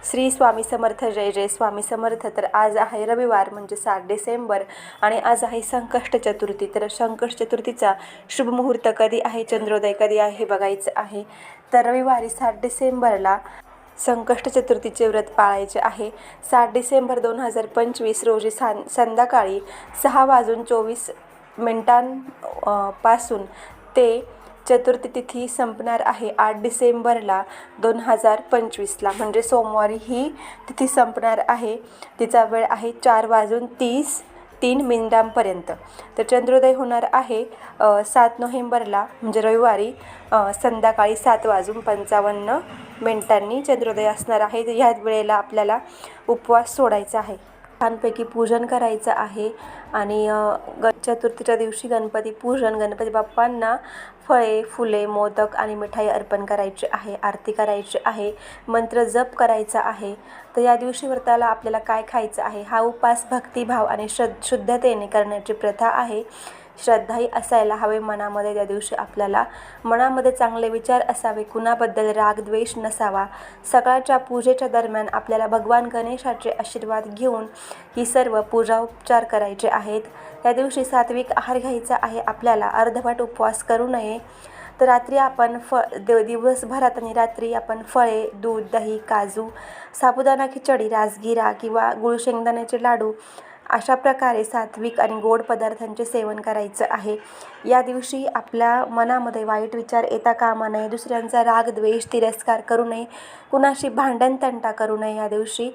श्री स्वामी समर्थ, जय जय स्वामी समर्थ. तर आज आहे रविवार म्हणजे 7 डिसेंबर आणि आज आहे संकष्ट चतुर्थी. तर संकष्ट चतुर्थीचा शुभ मुहूर्त कधी आहे, चंद्रोदय कधी आहे हे बघायचं आहे. तर रविवारी 7 डिसेंबरला संकष्ट चतुर्थीचे व्रत पाळायचे आहे. 7 डिसेंबर 2025 रोजी संध्याकाळी 6:24 पासून ते चतुर्थी तिथी संपणार आहे 8 डिसेंबरला 2025ला, म्हणजे सोमवारी ही तिथी संपणार आहे. तिचा वेळ आहे 4:30 तर चंद्रोदय होणार आहे 7 नोव्हेंबरला म्हणजे रविवारी संध्याकाळी 7:55 चंद्रोदय असणार आहे. ह्या वेळेला आपल्याला उपवास सोडायचा आहे, छानपैकी पूजन करायचं आहे. आणि चतुर्थीच्या दिवशी गणपती पूजन, गणपती बाप्पांना फळे, फुले, मोदक आणि मिठाई अर्पण करायची आहे, आरती करायची आहे, मंत्र जप करायचा आहे. तर या दिवशी व्रताला आपल्याला काय खायचं आहे, हा उपास भक्तिभाव आणि शुद्धतेने करण्याची प्रथा आहे. श्रद्धाही असायला हवे मनामध्ये. त्या दिवशी आपल्याला मनामध्ये चांगले विचार असावे, कुणाबद्दल राग द्वेष नसावा. सकाळच्या पूजेच्या दरम्यान आपल्याला भगवान गणेशाचे आशीर्वाद घेऊन ही सर्व पूजाउपचार करायचे आहेत. या दिवशी सात्विक आहार घ्यायचा आहे आपल्याला, अर्धवट उपवास करू नये. तर रात्री आपण दिवसभरात आणि रात्री आपण फळे, दूध, दही, काजू, साबुदाणा खिचडी, राजगिरा किंवा गुळ शेंगदाण्याचे लाडू अशा प्रकारे सात्विक आणि गोड पदार्थांचे सेवन करायचं आहे. या दिवशी आपल्या मनामध्ये वाईट विचार येता कामा नये, दुसऱ्यांचा राग द्वेष तिरस्कार करू नये, कुणाशी भांडण तंटा करू नये या दिवशी.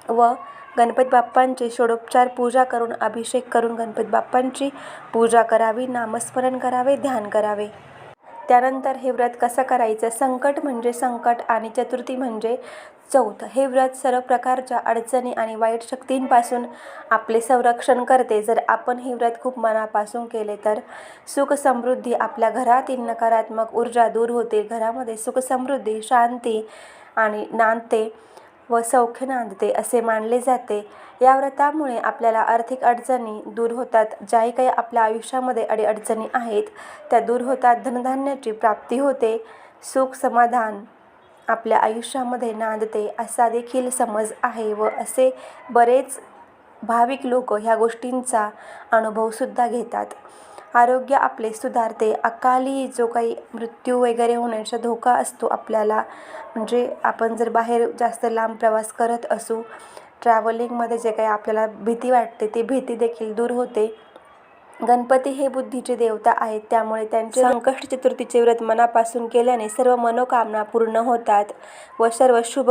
व गणपती बाप्पांची षोडोपचार पूजा करून, अभिषेक करून गणपती बाप्पांची पूजा करावी, नामस्मरण करावे, ध्यान करावे. त्यानंतर हे व्रत कसं करायचं, संकट म्हणजे संकट आणि चतुर्थी म्हणजे चौथ. हे व्रत सर्व प्रकारच्या अडचणी आणि वाईट शक्तींपासून आपले संरक्षण करते. जर आपण हे व्रत खूप मनापासून केले तर सुख समृद्धी आपल्या घरातील नकारात्मक ऊर्जा दूर होते, घरामध्ये सुख समृद्धी, शांती आणि नांदते व सौख्य नांदते असे मानले जाते. या व्रतामुळे आपल्याला आर्थिक अडचणी दूर होतात, ज्याही काही आपल्या आयुष्यामध्ये अडीअडचणी आहेत त्या दूर होतात, धनधान्याची प्राप्ती होते, सुख समाधान आपल्या आयुष्यामध्ये नांदते असा देखील समज आहे. व असे बरेच भाविक लोक ह्या गोष्टींचा अनुभवसुद्धा घेतात. आरोग्य आपले सुधारते, अकाली जो काही मृत्यू वगैरे होण्याचा धोका असतो आपल्याला, म्हणजे आपण जर बाहेर जास्त लांब प्रवास करत असू, ट्रॅव्हलिंगमध्ये जे काही आपल्याला भीती वाटते ती भीती देखील दूर होते. गणपती हे बुद्धीचे देवता आहेत, त्यामुळे त्यांचे संकष्ट चतुर्थीचे व्रत मनापासून केल्याने सर्व मनोकामना पूर्ण होतात व सर्व शुभ